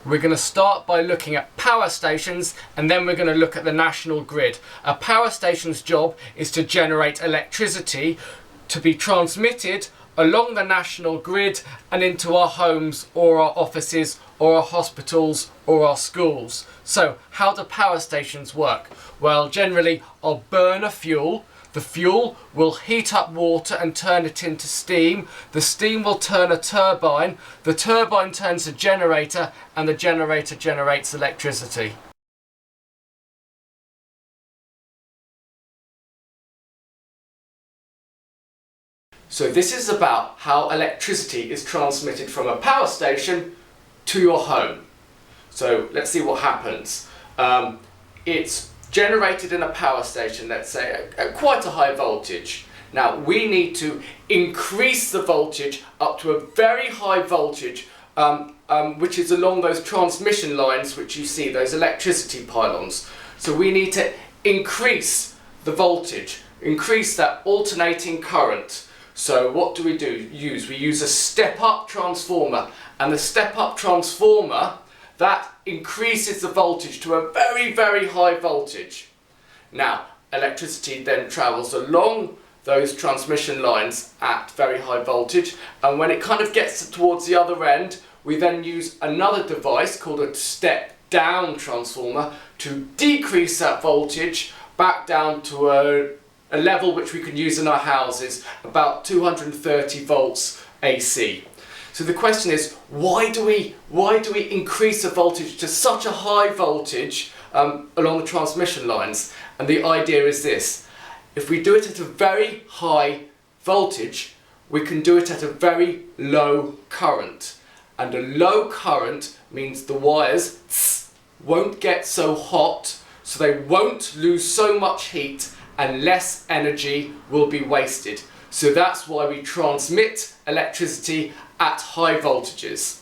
We're going to start by looking at power stations, and then we're going to look at the national grid. A power station's job is to generate electricity to be transmitted along the national grid and into our homes or our offices or our hospitals or our schools. So how do power stations work? Well, generally I'll burn a fuel. The fuel will heat up water and turn it into steam. The steam will turn a turbine. The turbine turns a generator, and the generator generates electricity. So this is about how electricity is transmitted from a power station to your home. So let's see what happens. It's generated in a power station, let's say at quite a high voltage. Now we need to increase the voltage up to a very high voltage, which is along those transmission lines which you see, those electricity pylons. So we need to increase the voltage, increase that alternating current. So what do? We use a step-up transformer, and the step-up transformer, that increases the voltage to a very, very high voltage. Now, electricity then travels along those transmission lines at very high voltage, and when it kind of gets towards the other end, we then use another device called a step-down transformer to decrease that voltage back down to a level which we can use in our houses, about 230 volts AC. So the question is, why do we increase the voltage to such a high voltage along the transmission lines? And the idea is this: if we do it at a very high voltage, we can do it at a very low current. And a low current means the wires won't get so hot, so they won't lose so much heat, and less energy will be wasted. So that's why we transmit electricity at high voltages.